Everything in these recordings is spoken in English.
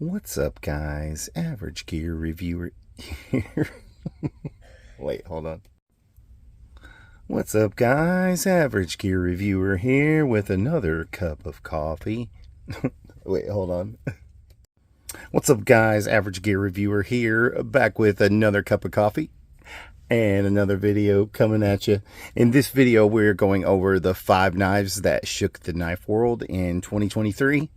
What's up, guys? Average Gear Reviewer here. Wait, hold on. What's up, guys? Average Gear Reviewer here with another cup of coffee. Wait, hold on. What's up, guys? Average Gear Reviewer here, back with another cup of coffee and another video coming at you. In this video, we're going over the 5 knives that shook the knife world in 2023.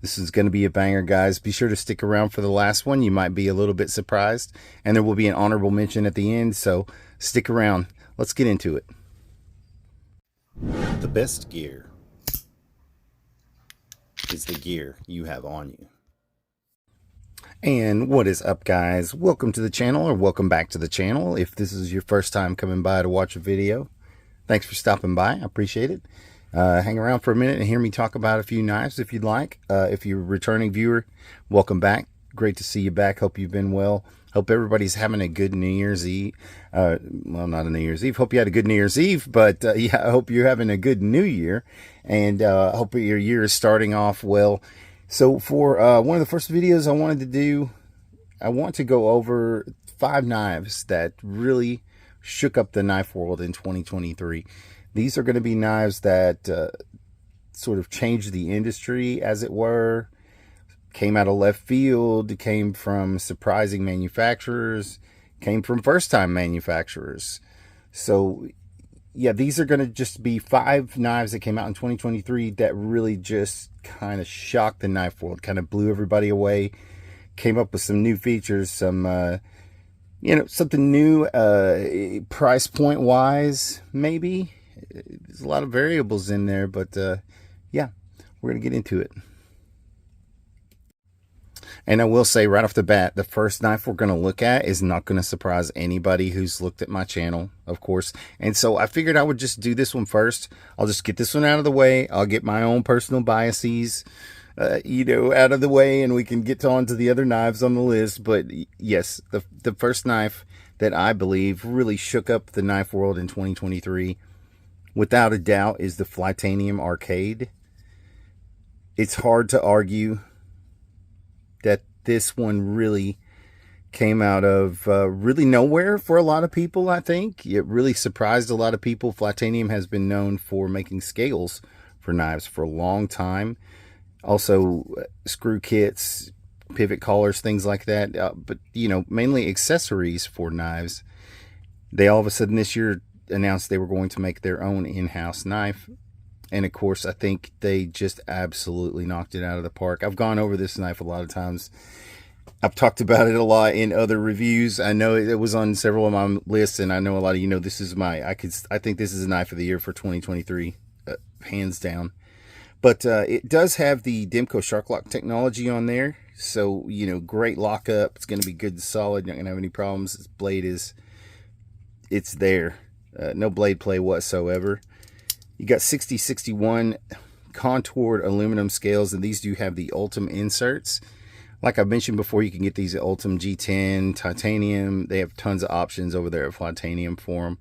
This is going to be a banger, guys. Be sure to stick around for the last one. You might be a little bit surprised, and there will be an honorable mention at the end, so stick around. Let's get into it. The best gear is the gear you have on you. And what is up, guys? Welcome to the channel, or welcome back to the channel. If this is your first time coming by to watch a video, thanks for stopping by. I appreciate it. Hang around for a minute and hear me talk about a few knives if you'd like. If you're a returning viewer, welcome back. Great to see you back. Hope you've been well. Hope everybody's having a good New Year's Eve. Well, not a New Year's Eve. Hope you had a good New Year's Eve, but yeah, I hope you're having a good New Year, and I hope your year is starting off well. So for one of the first videos I wanted to do, I want to go over 5 knives that really shook up the knife world in 2023. These are going to be knives that sort of changed the industry, as it were, came out of left field, came from surprising manufacturers, came from first-time manufacturers. So, yeah, these are going to just be 5 knives that came out in 2023 that really just kind of shocked the knife world, kind of blew everybody away, came up with some new features, some, you know, something new, price point-wise, maybe. There's a lot of variables in there, but yeah, we're going to get into it. And I will say right off the bat, the first knife we're going to look at is not going to surprise anybody who's looked at my channel, of course. And so I figured I would just do this one first. I'll just get this one out of the way. I'll get my own personal biases, you know, out of the way, and we can get on to the other knives on the list. But yes, the first knife that I believe really shook up the knife world in 2023, without a doubt, is the Flytanium Arcade. It's hard to argue that this one really came out of really nowhere for a lot of people, I think. It really surprised a lot of people. Flytanium has been known for making scales for knives for a long time. Also, screw kits, pivot collars, things like that. But, you know, mainly accessories for knives. They all of a sudden this year announced they were going to make their own in-house knife, and of course I think they just absolutely knocked it out of the park. I've gone over this knife a lot of times. I've talked about it a lot in other reviews. I know it was on several of my lists, and I know a lot of you know this is my I think this is a knife of the year for 2023, hands down. But it does have the Demko shark lock technology on there, so you know, great lockup. It's going to be good and solid. You're not going to have any problems. This blade it's there. No blade play whatsoever. You got 6061 contoured aluminum scales, and these do have the Ultim inserts. Like I mentioned before, you can get these at Ultim G10, titanium. They have tons of options over there at Flytanium for them.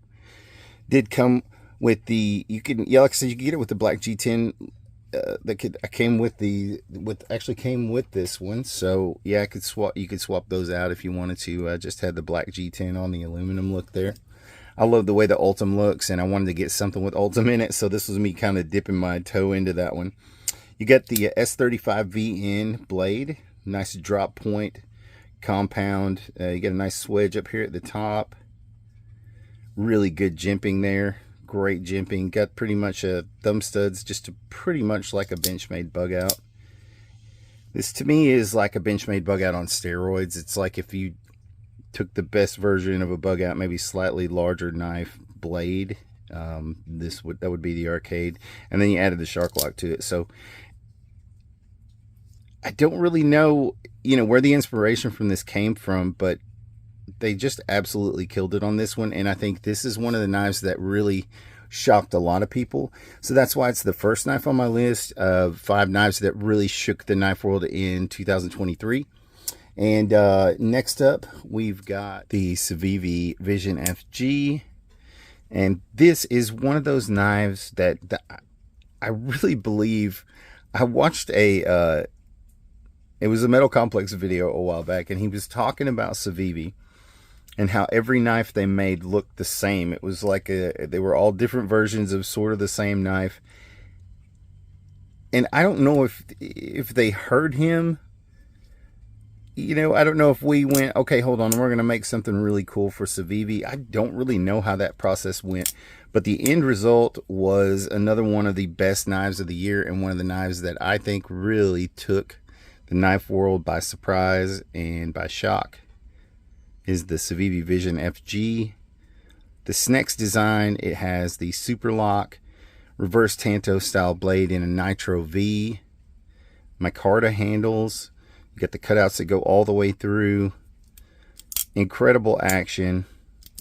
Did come with the, you can, yeah, like I said, you can get it with the black G10. Actually came with this one. So yeah, you could swap those out if you wanted to. I just had the black G10 on the aluminum look there. I love the way the Ultim looks, and I wanted to get something with Ultim in it, so this was me kind of dipping my toe into that one. You got the S35VN blade, nice drop point, compound. You got a nice swedge up here at the top. Really good jimping there, great jimping. Got pretty much thumb studs, just pretty much like a Benchmade bug out. This to me is like a Benchmade bug out on steroids. It's like if you took the best version of a bug out, maybe slightly larger knife blade. That would be the Arcade, and then you added the shark lock to it. So I don't really know, you know, where the inspiration from this came from, but they just absolutely killed it on this one. And I think this is one of the knives that really shocked a lot of people. So that's why it's the first knife on my list of 5 knives that really shook the knife world in 2023. And next up, we've got the Civivi Vision FG. And this is one of those knives that I really believe. I watched a It was a Metal Complex video a while back, and he was talking about Civivi and how every knife they made looked the same. It was like they were all different versions of sort of the same knife. And I don't know if they heard him. You know, I don't know if we went, okay, hold on, we're going to make something really cool for Civivi. I don't really know how that process went. But the end result was another one of the best knives of the year, and one of the knives that I think really took the knife world by surprise and by shock is the Civivi Vision FG. This next design, it has the super lock reverse Tanto style blade in a Nitro V, micarta handles. You got the cutouts that go all the way through. Incredible action.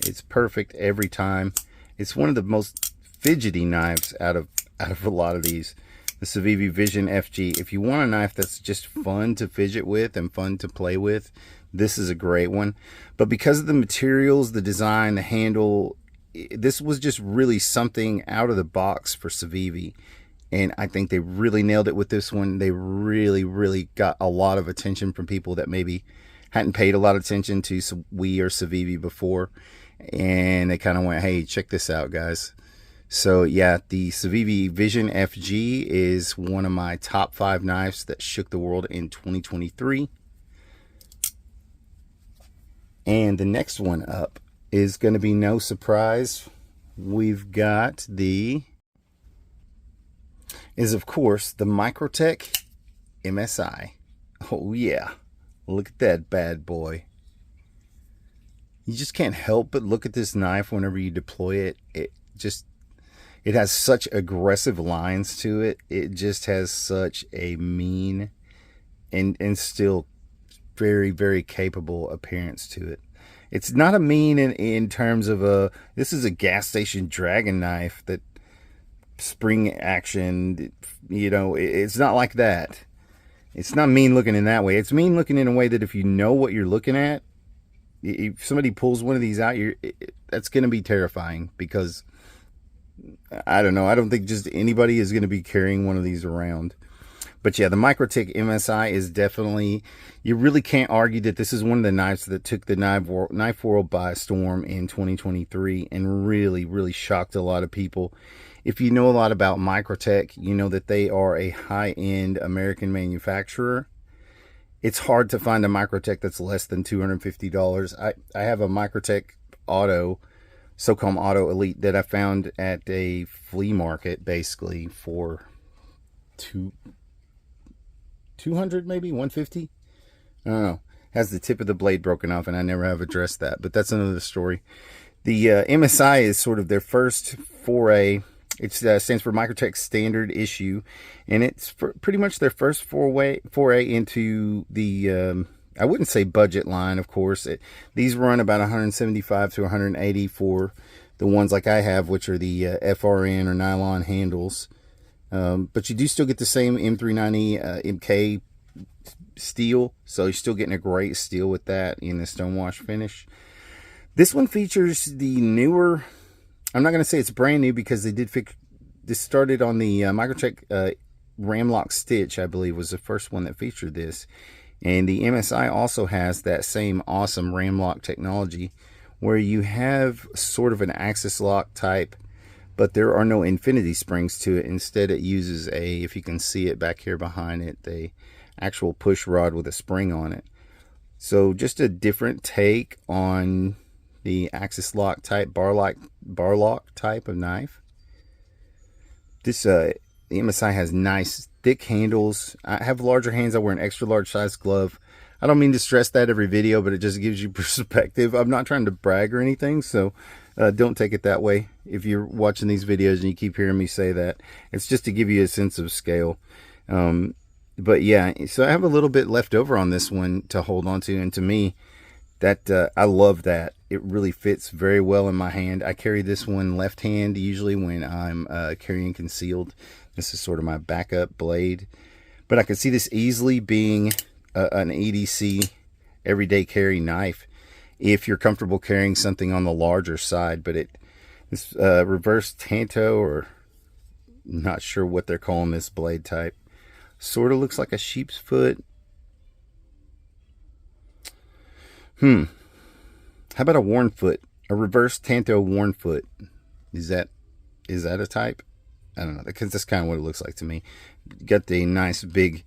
It's perfect every time. It's one of the most fidgety knives out of a lot of these. The Civivi Vision FG. If you want a knife that's just fun to fidget with and fun to play with, this is a great one. But because of the materials, the design, the handle, this was just really something out of the box for Civivi. And I think they really nailed it with this one. They really got a lot of attention from people that maybe hadn't paid a lot of attention to we or Civivi before. And they kind of went, hey, check this out, guys. So yeah, the Civivi Vision FG is one of my top 5 knives that shook the world in 2023. And the next one up is going to be no surprise. We've got is of course the Microtech MSI. Oh yeah, look at that bad boy. You just can't help but look at this knife whenever you deploy it. It has such aggressive lines to it. It just has such a mean and still very capable appearance to it. It's not a mean in terms of this is a gas station dragon knife that spring action, you know, it's not like that. It's not mean looking in that way. It's mean looking in a way that if you know what you're looking at, if somebody pulls one of these out, that's going to be terrifying, because I don't know, I don't think just anybody is going to be carrying one of these around. But yeah, the Microtech MSI is definitely, you really can't argue that this is one of the knives that took the knife world by storm in 2023 and really shocked a lot of people. If you know a lot about Microtech, you know that they are a high-end American manufacturer. It's hard to find a Microtech that's less than $250. I have a Microtech Auto, SOCOM Auto Elite, that I found at a flea market, basically for 200, maybe 150. I don't know. Has the tip of the blade broken off, and I never have addressed that, but that's another story. The MSI is sort of their first foray. It stands for Microtech Standard Issue, and it's pretty much their first foray into the, I wouldn't say budget line, of course. These run about 175 to 180 for the ones like I have, which are the FRN or nylon handles. But you do still get the same M390 MK steel, so you're still getting a great steel with that in the stonewash finish. This one features the newer, I'm not going to say it's brand new, because they did this started on the Microtech Ramlock Stitch, I believe, was the first one that featured this. And the MSI also has that same awesome Ramlock technology, where you have sort of an axis lock type, but there are no infinity springs to it. Instead, it uses if you can see it back here behind it, the actual push rod with a spring on it. So just a different take on the axis lock type, bar lock type of knife. This the MSI has nice thick handles. I have larger hands. I wear an extra large size glove. I don't mean to stress that every video, but it just gives you perspective. I'm not trying to brag or anything, so don't take it that way. If you're watching these videos and you keep hearing me say that, it's just to give you a sense of scale. But yeah, so I have a little bit left over on this one to hold on to, and to me, that I love that. It really fits very well in my hand. I carry this one left hand usually when I'm carrying concealed. This is sort of my backup blade, but I could see this easily being an EDC everyday carry knife if you're comfortable carrying something on the larger side. But this reverse Tanto, or not sure what they're calling this blade type, sort of looks like a sheep's foot. How about a worn foot? A reverse Tanto worn foot. Is that a type? I don't know, because that's kind of what it looks like to me. Got the nice big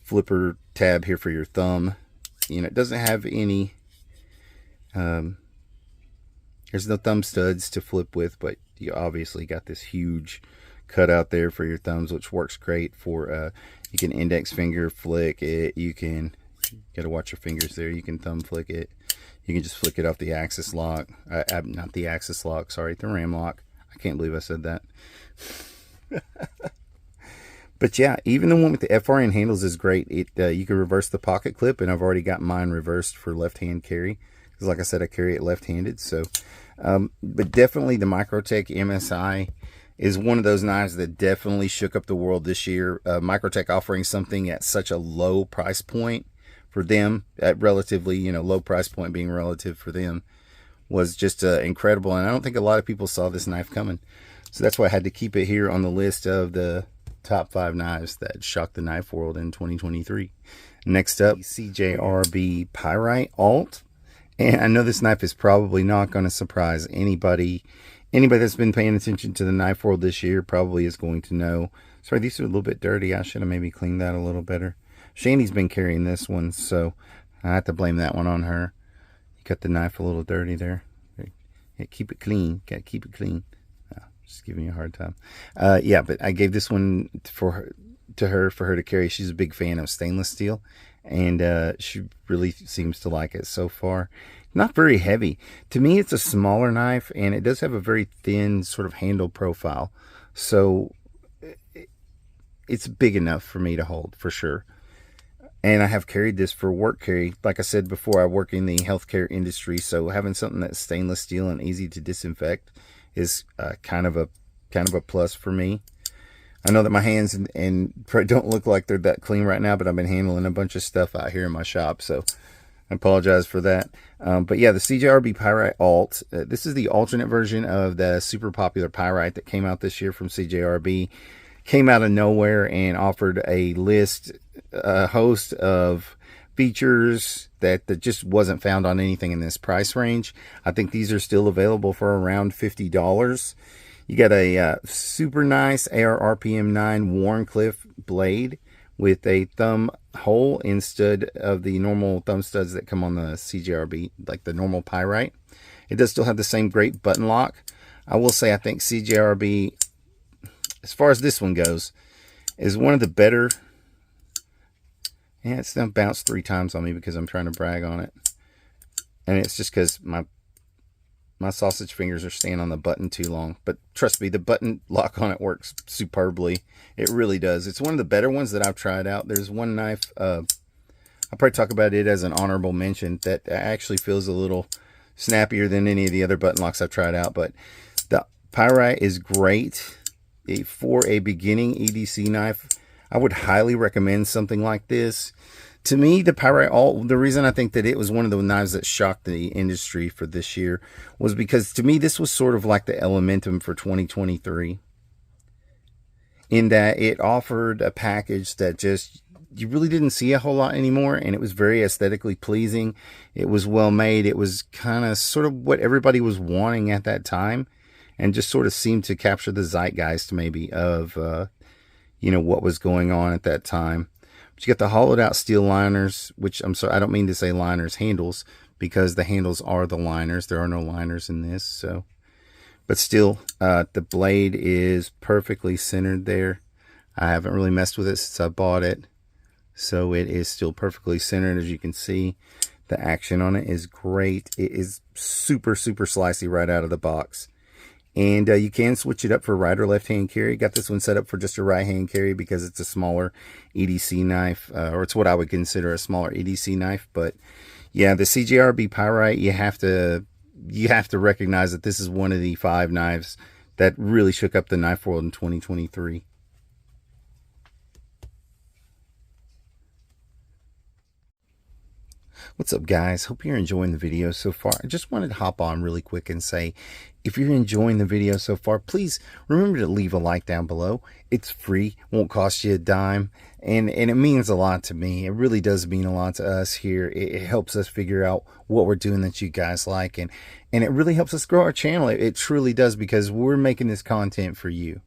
flipper tab here for your thumb. You know, it doesn't have any, there's no thumb studs to flip with, but you obviously got this huge cutout there for your thumbs, which works great for, you can index finger flick it, you gotta watch your fingers there, you can thumb flick it, you can just flick it off the axis lock, not the axis lock, sorry, the RAM lock. I can't believe I said that. But yeah, even the one with the FRN handles is great. You can reverse the pocket clip, and I've already got mine reversed for left-hand carry, because like I said, I carry it left-handed. So, but definitely the Microtech MSI is one of those knives that definitely shook up the world this year. Microtech offering something at such a low price point for them, at relatively, you know, low price point being relative for them, was just incredible. And I don't think a lot of people saw this knife coming. So that's why I had to keep it here on the list of the top 5 knives that shocked the knife world in 2023. Next up, CJRB Pyrite Alt. And I know this knife is probably not going to surprise anybody. Anybody that's been paying attention to the knife world this year probably is going to know. Sorry, these are a little bit dirty. I should have maybe cleaned that a little better. Shandy's been carrying this one, so I have to blame that one on her. You cut the knife a little dirty there. Yeah, keep it clean. Gotta keep it clean. Just giving you a hard time. Yeah, but I gave this one to her for her to carry. She's a big fan of stainless steel, and she really seems to like it so far. Not very heavy. To me, it's a smaller knife, and it does have a very thin sort of handle profile. So it's big enough for me to hold, for sure. And I have carried this for work carry. Like I said before, I work in the healthcare industry, so having something that's stainless steel and easy to disinfect is kind of a plus for me. I know that my hands and don't look like they're that clean right now, but I've been handling a bunch of stuff out here in my shop, so I apologize for that. But yeah, the CJRB Pyrite Alt. This is the alternate version of the super popular Pyrite that came out this year from CJRB. Came out of nowhere and offered a host of features that just wasn't found on anything in this price range. I think these are still available for around $50. You got a super nice AR RPM 9 Wharncliffe blade with a thumb hole instead of the normal thumb studs that come on the CJRB, like the normal Pyrite. It does still have the same great button lock. I will say I think CJRB, as far as this one goes, is one of the better. Yeah, it's now bounced 3 times on me because I'm trying to brag on it. And it's just because my sausage fingers are staying on the button too long. But trust me, the button lock on it works superbly. It really does. It's one of the better ones that I've tried out. There's one knife, I'll probably talk about it as an honorable mention, that actually feels a little snappier than any of the other button locks I've tried out. But the Pyrite is great for a beginning EDC knife. I would highly recommend something like this. To me, the Pyrite Alt, the reason I think that it was one of the knives that shocked the industry for this year was because, to me, this was sort of like the Elementum for 2023. In that it offered a package that just, you really didn't see a whole lot anymore, and it was very aesthetically pleasing. It was well made. It was kind of sort of what everybody was wanting at that time, and just sort of seemed to capture the zeitgeist maybe of, you know, what was going on at that time. But you got the hollowed out steel liners, which I'm sorry, I don't mean to say liners, handles, because the handles are the liners. There are no liners in this, so. But still, the blade is perfectly centered there. I haven't really messed with it since I bought it, so it is still perfectly centered. As you can see, the action on it is great. It is super, super slicey right out of the box. And you can switch it up for right or left hand carry. Got this one set up for just a right hand carry because it's a smaller EDC knife, or it's what I would consider a smaller EDC knife. But yeah, the CJRB Pyrite, you have to recognize that this is one of the 5 knives that really shook up the knife world in 2023. What's up, guys? Hope you're enjoying the video so far. I just wanted to hop on really quick and say, if you're enjoying the video so far, please remember to leave a like down below. It's free, won't cost you a dime, and it means a lot to me. It really does mean a lot to us here. It helps us figure out what we're doing that you guys like, and it really helps us grow our channel. It truly does, because we're making this content for you.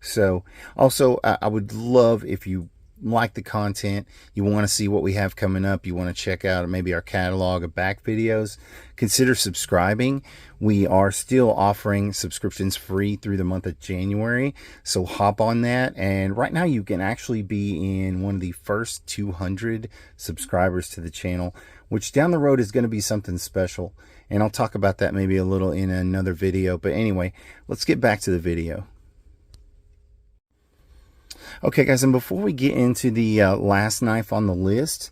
So also, I would love if you like the content, you want to see what we have coming up, you want to check out maybe our catalog of back videos, consider subscribing. We are still offering subscriptions free through the month of January, so hop on that. And right now you can actually be in one of the first 200 subscribers to the channel, which down the road is going to be something special, and I'll talk about that maybe a little in another video. But anyway, let's get back to the video. Okay, guys, and before we get into the last knife on the list,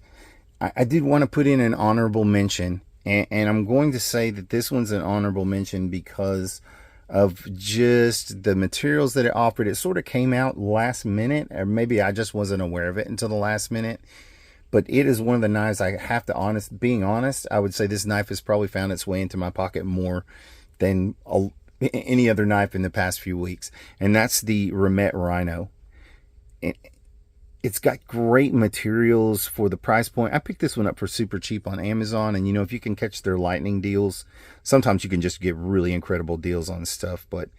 I did want to put in an honorable mention, and I'm going to say that this one's an honorable mention because of just the materials that it offered. It sort of came out last minute, or maybe I just wasn't aware of it until the last minute, but it is one of the knives I have to being honest, I would say this knife has probably found its way into my pocket more than any other knife in the past few weeks, and that's the Remette Rhino. It's got great materials for the price point. I picked this one up for super cheap on Amazon, and you know, if you can catch their lightning deals, sometimes you can just get really incredible deals on stuff. But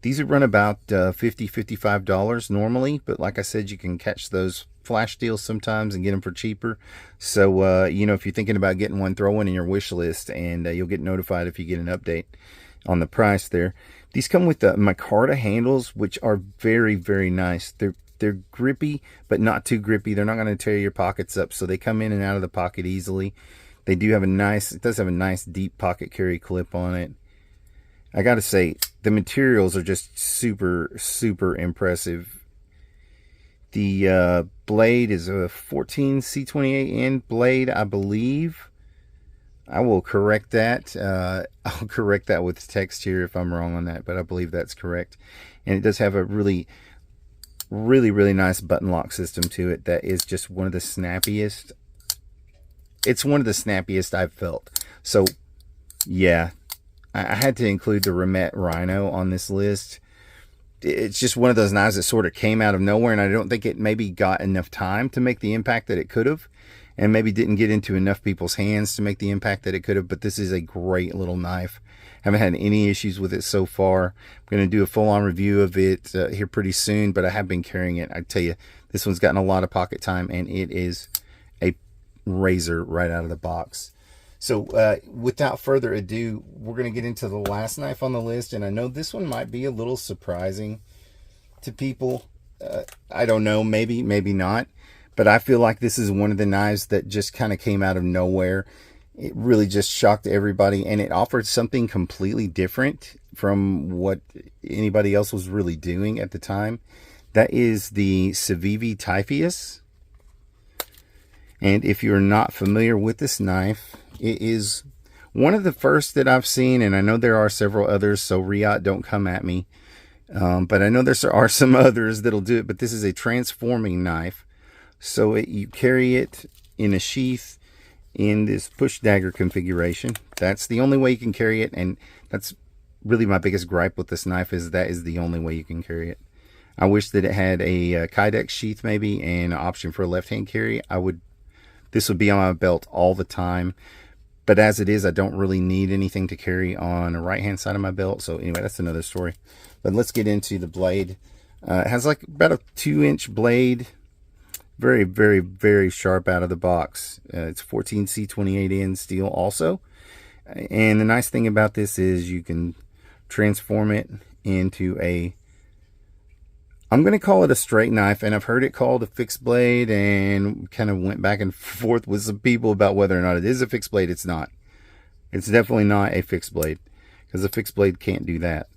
these would run about $50–$55 normally, but like I said, you can catch those flash deals sometimes and get them for cheaper. So you know, if you're thinking about getting one, throw one in your wish list, and you'll get notified if you get an update on the price there. These come with the micarta handles, which are very, very nice. They're grippy, but not too grippy. They're not going to tear your pockets up, so they come in and out of the pocket easily. They do have it does have a nice deep pocket carry clip on it. I got to say, the materials are just super, super impressive. The blade is a 14 C28N blade, I believe. I will correct that. I'll correct that with text here if I'm wrong on that, but I believe that's correct. And it does have a really nice button lock system to it that is just one of the snappiest. It's one of the snappiest I've felt. So yeah, I had to include the Remette Rhino on this list. It's just one of those knives that sort of came out of nowhere, and I don't think it maybe got enough time to make the impact that it could have, and maybe didn't get into enough people's hands to make the impact that it could have. But this is a great little knife. Haven't had any issues with it so far. I'm going to do a full-on review of it here pretty soon, but I have been carrying it. I tell you, this one's gotten a lot of pocket time, and it is a razor right out of the box. So without further ado, we're going to get into the last knife on the list, and I know this one might be a little surprising to people. I don't know, maybe not, but I feel like this is one of the knives that just kind of came out of nowhere. It really just shocked everybody, and it offered something completely different from what anybody else was really doing at the time. That is the Civivi Typhoeus. And if you're not familiar with this knife, it is one of the first that I've seen, and I know there are several others, so Riot, don't come at me. But I know there are some others that'll do it, but this is a transforming knife. So you carry it in a sheath in this push dagger configuration. That's the only way you can carry it, and that's really my biggest gripe with this knife, is that is the only way you can carry it. I wish that it had a Kydex sheath maybe and an option for a left-hand carry. This would be on my belt all the time, but as it is, I don't really need anything to carry on the right-hand side of my belt. So anyway, that's another story. But let's get into the blade. It has like about a 2-inch blade. Very, very, very sharp out of the box. It's 14 C28N steel also. And the nice thing about this is you can transform it into I'm going to call it a straight knife, and I've heard it called a fixed blade, and kind of went back and forth with some people about whether or not it is a fixed blade. It's not. It's definitely not a fixed blade, because a fixed blade can't do that.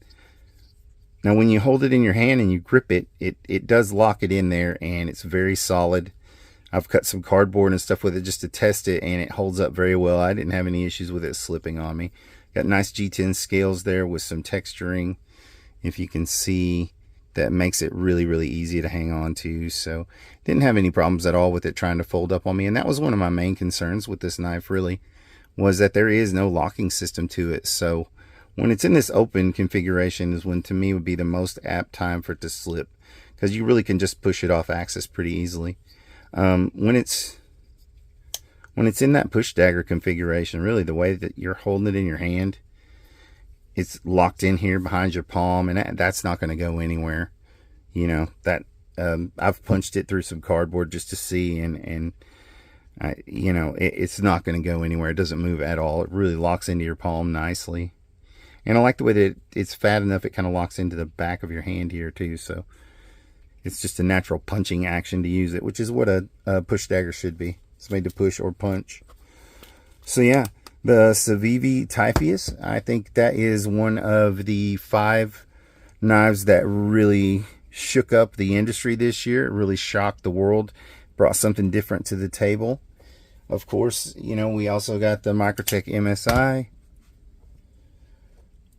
Now, when you hold it in your hand and you grip it, it does lock it in there, and it's very solid. I've cut some cardboard and stuff with it just to test it, and it holds up very well. I didn't have any issues with it slipping on me. Got nice G10 scales there with some texturing. If you can see, that makes it really, really easy to hang on to. So didn't have any problems at all with it trying to fold up on me. And that was one of my main concerns with this knife, really, was that there is no locking system to it. So when it's in this open configuration is when, to me, would be the most apt time for it to slip, because you really can just push it off axis pretty easily. When it's in that push dagger configuration, really the way that you're holding it in your hand, it's locked in here behind your palm, and that's not going to go anywhere. You know, that I've punched it through some cardboard just to see, and you know, it's not going to go anywhere. It doesn't move at all. It really locks into your palm nicely. And I like the way that it's fat enough, it kind of locks into the back of your hand here too. So it's just a natural punching action to use it, which is what a push dagger should be. It's made to push or punch. So yeah, the Civivi Typhoeus, I think that is one of the 5 knives that really shook up the industry this year. It really shocked the world, brought something different to the table. Of course, you know, we also got the Microtech MSI.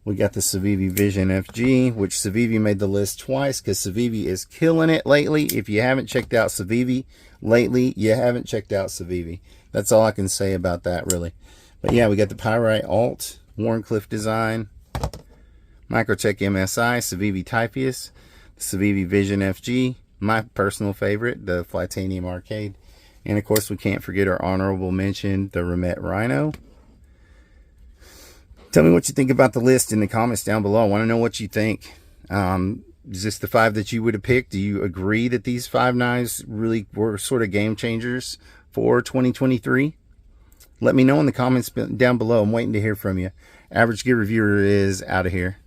We got the Civivi Vision FG, which Civivi made the list twice because Civivi is killing it lately. If you haven't checked out Civivi lately, you haven't checked out Civivi. That's all I can say about that, really. But yeah, we got the Pyrite Alt Wharncliffe design, Microtech MSI, Civivi Typhoeus, the Civivi Vision FG, my personal favorite, the Flytanium Arcade, and of course we can't forget our honorable mention, the Remette Rhino. Tell me what you think about the list in the comments down below. I want to know what you think. Is this the 5 that you would have picked? Do you agree that these 5 knives really were sort of game changers for 2023? Let me know in the comments down below. I'm waiting to hear from you. Average Gear Reviewer is out of here.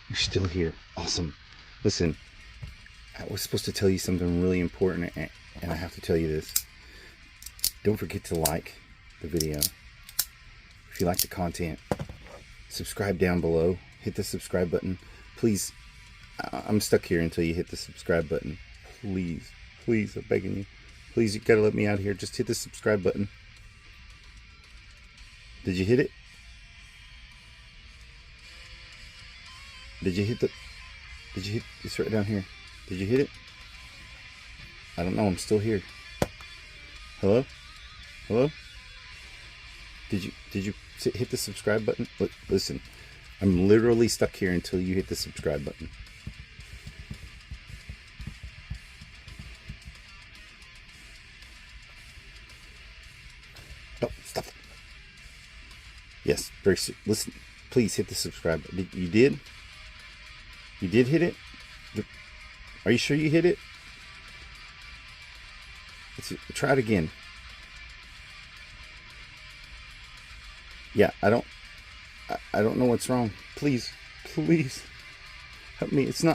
You're still here. Awesome. Listen, I was supposed to tell you something really important, and I have to tell you this. Don't forget to like the video. If you like the content, subscribe down below. Hit the subscribe button. Please, I'm stuck here until you hit the subscribe button. please, please, I'm begging you. Please, you gotta let me out here. Just hit the subscribe button. Did you hit it? Did you hit it's right down here. Did you hit it? I don't know, I'm still here. Hello? Hello? Did you hit the subscribe button? Listen, I'm literally stuck here until you hit the subscribe button. Oh, stop it. Yes, very soon. Listen, please hit the subscribe button. You did? You did hit it? Are you sure you hit it? Try it again. Yeah, I don't know what's wrong. Please, please help me. It's not